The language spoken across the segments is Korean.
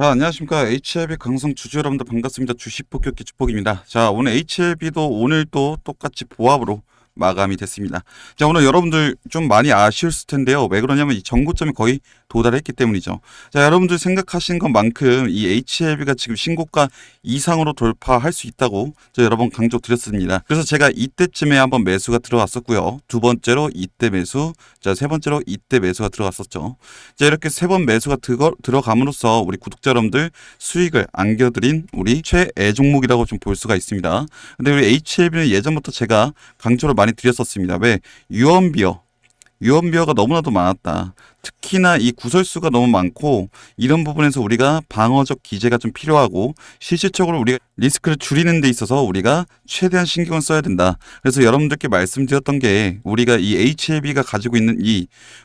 자, 안녕하십니까. HLB 강성 주주 여러분들 반갑습니다. 주식 폭격기 주폭입니다. 자, 오늘 HLB도 오늘 또 똑같이 보합으로 마감이 됐습니다. 자, 오늘 여러분들 좀 많이 아쉬웠을 텐데요. 왜 그러냐면 이 전고점이 거의 도달했기 때문이죠. 자, 여러분들 생각하신 것만큼 이 HLB가 지금 신고가 이상으로 돌파할 수 있다고 저 여러 번 강조드렸습니다. 그래서 제가 이때쯤에 한번 매수가 들어갔었고요. 두 번째로 이때 매수, 자, 세 번째로 이때 매수가 들어갔었죠. 자, 이렇게 세 번 매수가 들어감으로써 우리 구독자 여러분들 수익을 안겨드린 우리 최애 종목이라고 좀 볼 수가 있습니다. 근데 우리 HLB는 예전부터 제가 강조를 많이 드렸었습니다. 왜? 유언비어가 너무나도 많았다. 특히나 이 구설수가 너무 많고 이런 부분에서 우리가 방어적 기제가 좀 필요하고 실질적으로 우리가 리스크를 줄이는 데 있어서 우리가 최대한 신경을 써야 된다. 그래서 여러분들께 말씀드렸던 게 우리가 이 HLB가 가지고 있는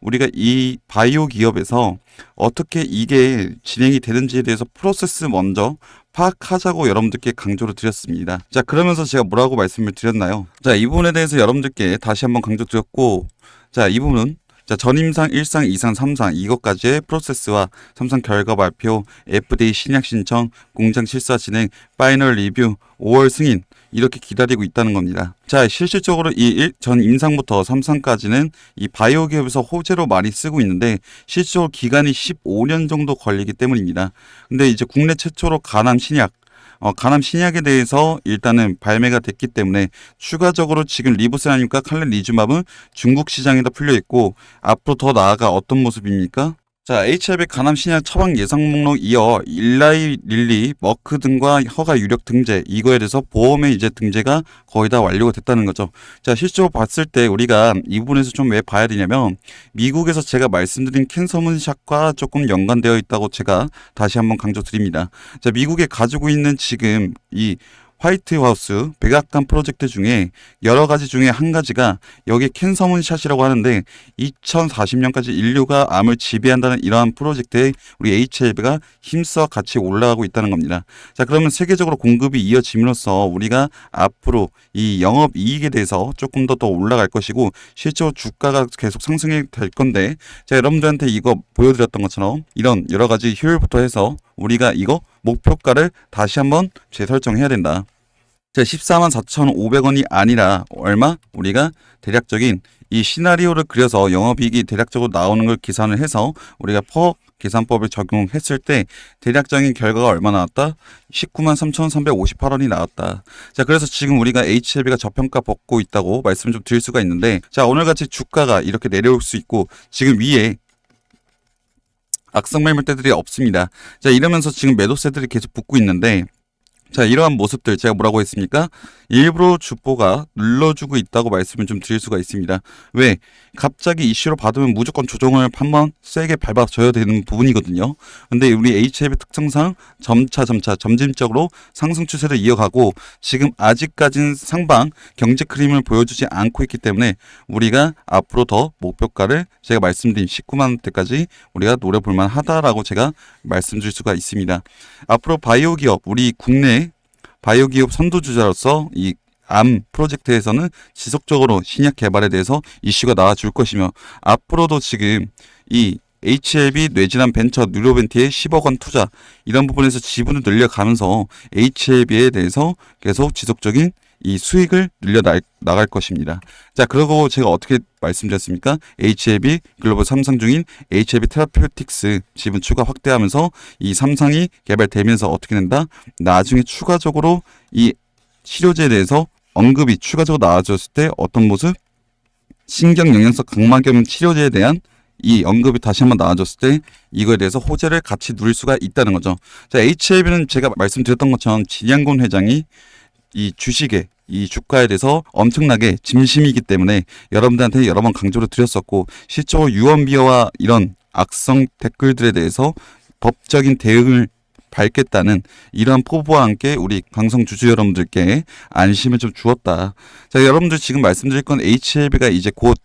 우리가 이 바이오 기업에서 어떻게 이게 진행이 되는지에 대해서 프로세스 먼저 파악하자고 여러분들께 강조를 드렸습니다. 자, 그러면서 제가 뭐라고 말씀을 드렸나요? 자, 이 부분에 대해서 여러분들께 다시 한번 강조드렸고, 자, 이 부분은 자, 전임상, 1상, 2상, 3상 이것까지의 프로세스와 3상 결과 발표, FDA 신약 신청, 공장 실사 진행, 파이널 리뷰, 5월 승인 이렇게 기다리고 있다는 겁니다. 자, 실질적으로 이 전 임상부터 3상까지는 이 바이오 기업에서 호재로 많이 쓰고 있는데 실질적으로 기간이 15년 정도 걸리기 때문입니다. 근데 이제 국내 최초로 간암 신약에 대해서 일단은 발매가 됐기 때문에 추가적으로 지금 리보세라님과 칼렌리주맙은 중국 시장에다 풀려 있고 앞으로 더 나아가 어떤 모습입니까? 자, HIV 간암 신약 처방 예상 목록 이어 일라이 릴리, 머크 등과 허가 유력 등재 이거에 대해서 보험의 이제 등재가 거의 다 완료가 됐다는 거죠. 자, 실제로 봤을 때 우리가 이 부분에서 좀 왜 봐야 되냐면 미국에서 제가 말씀드린 캔서문샷과 조금 연관되어 있다고 제가 다시 한번 강조드립니다. 자, 미국에 가지고 있는 지금 이 화이트하우스 백악관 프로젝트 중에 여러 가지 중에 한 가지가 여기 캔서문샷이라고 하는데 2040년까지 인류가 암을 지배한다는 이러한 프로젝트에 우리 HLB가 힘써 같이 올라가고 있다는 겁니다. 자, 그러면 세계적으로 공급이 이어짐으로써 우리가 앞으로 이 영업이익에 대해서 조금 더 올라갈 것이고 실제로 주가가 계속 상승이 될 건데 제가 여러분들한테 이거 보여드렸던 것처럼 이런 여러 가지 효율부터 해서 우리가 이거 목표가를 다시 한번 재설정해야 된다. 자, 144,500원이 아니라 얼마? 우리가 대략적인 이 시나리오를 그려서 영업이익이 대략적으로 나오는 걸 계산을 해서 우리가 퍼 계산법을 적용했을 때 대략적인 결과가 얼마 나왔다? 193,358원이 나왔다. 자, 그래서 지금 우리가 HLB가 저평가 받고 있다고 말씀을 좀 드릴 수가 있는데 자, 오늘같이 주가가 이렇게 내려올 수 있고 지금 위에 악성 매물대들이 없습니다. 자, 이러면서 지금 매도세들이 계속 붙고 있는데 자, 이러한 모습들 제가 뭐라고 했습니까? 일부러 주보가 눌러주고 있다고 말씀을 좀 드릴 수가 있습니다. 왜? 갑자기 이슈로 받으면 무조건 조정을 한번 세게 밟아줘야 되는 부분이거든요. 근데 우리 HLB 특성상 점진적으로 상승 추세를 이어가고 지금 아직까지는 상방 경제 그림을 보여주지 않고 있기 때문에 우리가 앞으로 더 목표가를 제가 말씀드린 19만 원대까지 우리가 노려볼 만하다라고 제가 말씀드릴 수가 있습니다. 앞으로 바이오 기업, 우리 국내 바이오 기업 선두주자로서 이 암 프로젝트에서는 지속적으로 신약 개발에 대해서 이슈가 나와줄 것이며 앞으로도 지금 이 HLB 뇌질환 벤처 뉴로벤티의 10억 원 투자 이런 부분에서 지분을 늘려가면서 HLB에 대해서 계속 지속적인 이 수익을 나갈 것입니다. 자, 그리고 제가 어떻게 말씀드렸습니까? HLB 글로벌 3상 중인 HLB 테라피우틱스 지분 추가 확대하면서 이 3상이 개발되면서 어떻게 된다? 나중에 추가적으로 이 치료제에 대해서 언급이 추가적으로 나와줬을 때 어떤 모습? 신경영양성 각막염 치료제에 대한 이 언급이 다시 한번 나와줬을 때 이거에 대해서 호재를 같이 누릴 수가 있다는 거죠. 자, HLB는 제가 말씀드렸던 것처럼 진양곤 회장이 이 주식에 이 주가에 대해서 엄청나게 진심이기 때문에 여러분들한테 여러 번 강조를 드렸었고 실제로 유언비어와 이런 악성 댓글들에 대해서 법적인 대응을 밟겠다는 이러한 포부와 함께 우리 강성 주주 여러분들께 안심을 좀 주었다. 자, 여러분들 지금 말씀드릴 건 HLB가 이제 곧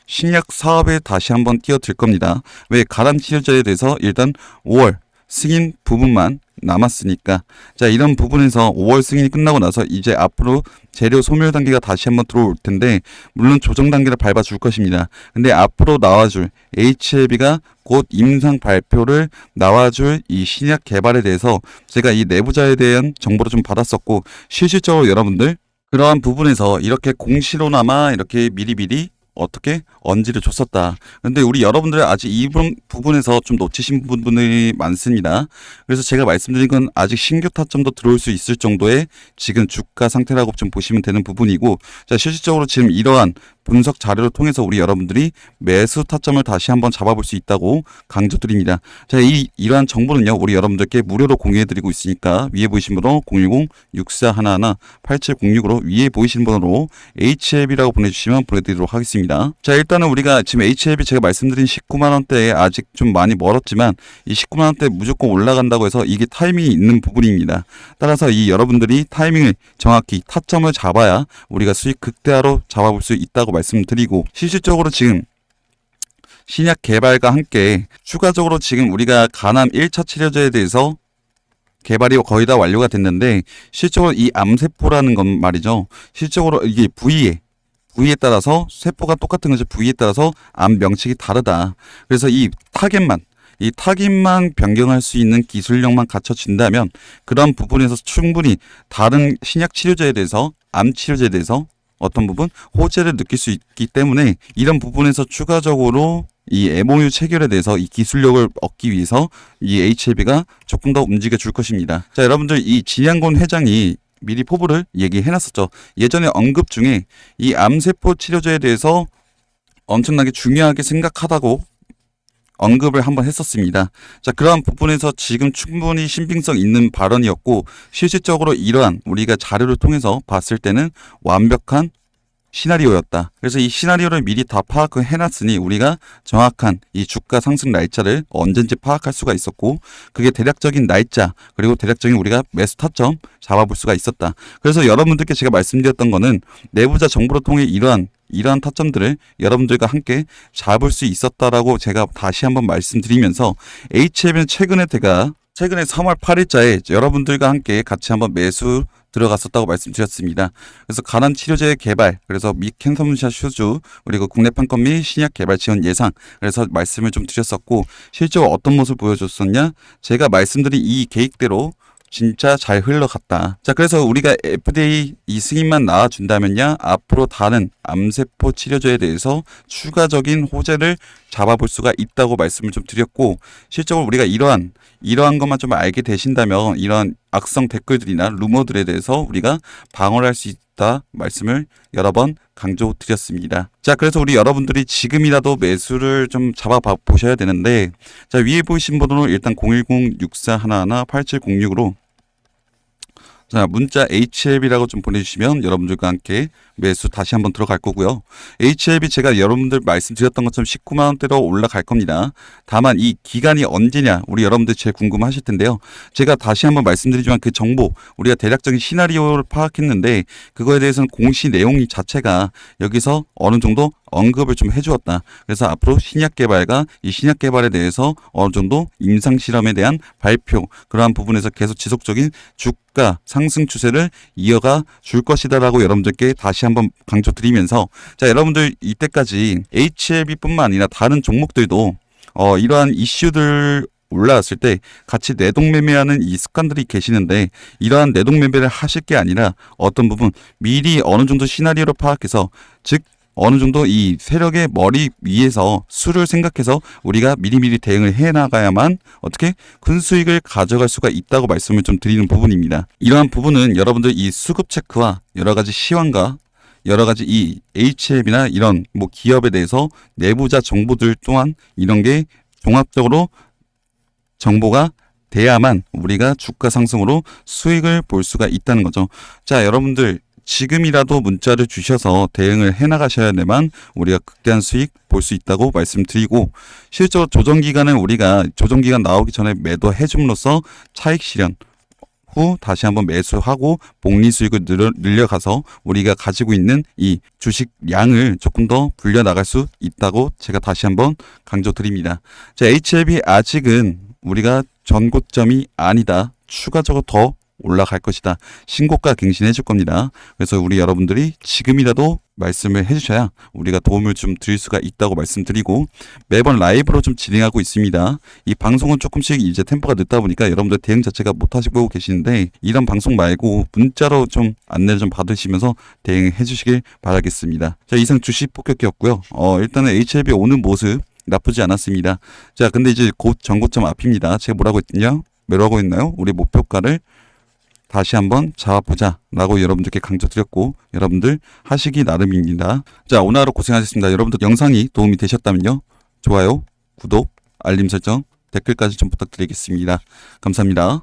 신약 사업에 다시 한번 뛰어들 겁니다. 왜? 간암 치료제에 대해서 일단 5월 승인 부분만 남았으니까 자 이런 부분에서 5월 승인이 끝나고 나서 이제 앞으로 재료 소멸 단계가 다시 한번 들어올 텐데 물론 조정 단계를 밟아줄 것입니다. 근데 앞으로 나와줄 HLB가 곧 임상 발표를 나와줄 이 신약 개발에 대해서 제가 이 내부자에 대한 정보를 좀 받았었고 실질적으로 여러분들 그러한 부분에서 이렇게 공시로나마 이렇게 미리미리 어떻게 언지를 줬었다. 근데 우리 여러분들 아직 이 부분에서 좀 놓치신 부분들이 많습니다. 그래서 제가 말씀드린 건 아직 신규 타점도 들어올 수 있을 정도의 지금 주가 상태라고 좀 보시면 되는 부분이고, 자 실질적으로 지금 이러한 분석 자료를 통해서 우리 여러분들이 매수 타점을 다시 한번 잡아볼 수 있다고 강조드립니다. 자, 이러한 정보는요, 우리 여러분들께 무료로 공유해드리고 있으니까 위에 보이신 번호 010-6411-8706으로 위에 보이신 번호로 HLB라고 보내주시면 보내드리도록 하겠습니다. 자, 일단은 우리가 지금 HLB 제가 말씀드린 19만원대에 아직 좀 많이 멀었지만 이 19만원대 무조건 올라간다고 해서 이게 타이밍이 있는 부분입니다. 따라서 이 여러분들이 타이밍을 정확히 타점을 잡아야 우리가 수익 극대화로 잡아볼 수 있다고 말씀드리고, 실질적으로 지금 신약 개발과 함께 추가적으로 지금 우리가 간암 1차 치료제에 대해서 개발이 거의 다 완료가 됐는데 실질적으로 이 암세포라는 건 말이죠. 실질적으로 이게 부위에 따라서 세포가 똑같은 것이 부위에 따라서 암 명칭이 다르다. 그래서 이 타깃만 변경할 수 있는 기술력만 갖춰진다면 그런 부분에서 충분히 다른 신약 치료제에 대해서 암 치료제에 대해서 어떤 부분 호재를 느낄 수 있기 때문에 이런 부분에서 추가적으로 이 MOU 체결에 대해서 이 기술력을 얻기 위해서 이 HLB가 조금 더 움직여 줄 것입니다. 자, 여러분들 이 진양곤 회장이 미리 포부를 얘기해놨었죠. 예전에 언급 중에 이 암세포 치료제에 대해서 엄청나게 중요하게 생각하다고 언급을 한번 했었습니다. 자, 그러한 부분에서 지금 충분히 신빙성 있는 발언이었고 실질적으로 이러한 우리가 자료를 통해서 봤을 때는 완벽한 시나리오였다. 그래서 이 시나리오를 미리 다 파악을 해놨으니 우리가 정확한 이 주가 상승 날짜를 언젠지 파악할 수가 있었고 그게 대략적인 날짜 그리고 대략적인 우리가 매수 타점 잡아볼 수가 있었다. 그래서 여러분들께 제가 말씀드렸던 거는 내부자 정보를 통해 이러한 타점들을 여러분들과 함께 잡을 수 있었다라고 제가 다시 한번 말씀드리면서 HLB는 최근에 3월 8일자에 여러분들과 함께 같이 한번 매수 들어갔었다고 말씀드렸습니다. 그래서 간암 치료제 개발, 그래서 미 캔서문샷 슈즈, 그리고 국내 판권 및 신약 개발 지원 예상, 그래서 말씀을 좀 드렸었고 실제로 어떤 모습을 보여줬었냐? 제가 말씀드린 이 계획대로 진짜 잘 흘러갔다. 자, 그래서 우리가 FDA 이 승인만 나와준다면야 앞으로 다른 암세포 치료제에 대해서 추가적인 호재를 잡아볼 수가 있다고 말씀을 좀 드렸고 실적으로 우리가 이러한 것만 좀 알게 되신다면 이러한 악성 댓글들이나 루머들에 대해서 우리가 방어를 할 수 있다 말씀을 여러 번 강조드렸습니다. 자, 그래서 우리 여러분들이 지금이라도 매수를 좀 잡아보셔야 되는데 자, 위에 보이신 번호로 일단 010-6411-8706으로 자, 문자 HLB라고 좀 보내주시면 여러분들과 함께 매수 다시 한번 들어갈 거고요. HLB 제가 여러분들 말씀드렸던 것처럼 19만원대로 올라갈 겁니다. 다만 이 기간이 언제냐 우리 여러분들 제일 궁금하실 텐데요. 제가 다시 한번 말씀드리지만 그 정보 우리가 대략적인 시나리오를 파악했는데 그거에 대해서는 공시 내용 자체가 여기서 어느 정도 언급을 좀 해주었다. 그래서 앞으로 신약 개발과 이 신약 개발에 대해서 어느 정도 임상 실험에 대한 발표 그러한 부분에서 계속 지속적인 주가 상승 추세를 이어가 줄 것이다라고 여러분들께 다시 한번 강조드리면서 자, 여러분들 이때까지 HLB뿐만 아니라 다른 종목들도 이러한 이슈들 올라왔을 때 같이 내동매매하는 이 습관들이 계시는데 이러한 내동매매를 하실 게 아니라 어떤 부분 미리 어느 정도 시나리오를 파악해서 즉 어느 정도 이 세력의 머리 위에서 수를 생각해서 우리가 미리미리 대응을 해나가야만 어떻게 큰 수익을 가져갈 수가 있다고 말씀을 좀 드리는 부분입니다. 이러한 부분은 여러분들 이 수급 체크와 여러 가지 시황과 여러 가지 이 HLB나 이런 뭐 기업에 대해서 내부자 정보들 또한 이런 게 종합적으로 정보가 돼야만 우리가 주가 상승으로 수익을 볼 수가 있다는 거죠. 자, 여러분들 지금이라도 문자를 주셔서 대응을 해나가셔야만 우리가 극대한 수익 볼 수 있다고 말씀드리고 실제로 조정기간은 우리가 조정기간 나오기 전에 매도해줌으로써 차익 실현 후 다시 한번 매수하고 복리 수익을 늘려가서 우리가 가지고 있는 이 주식 양을 조금 더 불려 나갈 수 있다고 제가 다시 한번 강조드립니다. 자, HLB 아직은 우리가 전고점이 아니다. 추가적으로 더 올라갈 것이다. 신고가 갱신해 줄 겁니다. 그래서 우리 여러분들이 지금이라도 말씀을 해주셔야 우리가 도움을 좀 드릴 수가 있다고 말씀드리고, 매번 라이브로 좀 진행하고 있습니다. 이 방송은 조금씩 이제 템포가 늦다 보니까 여러분들 대응 자체가 못하시고 계시는데, 이런 방송 말고 문자로 좀 안내를 좀 받으시면서 대응해 주시길 바라겠습니다. 자, 이상 주식 폭격기였고요. 일단은 HLB 오는 모습 나쁘지 않았습니다. 자, 근데 이제 곧 전고점 앞입니다. 제가 뭐라고 했나요? 우리 목표가를 다시 한번 잡아보자 라고 여러분들께 강조드렸고, 여러분들 하시기 나름입니다. 자, 오늘 하루 고생하셨습니다. 여러분들 영상이 도움이 되셨다면요, 좋아요, 구독, 알림 설정, 댓글까지 좀 부탁드리겠습니다. 감사합니다.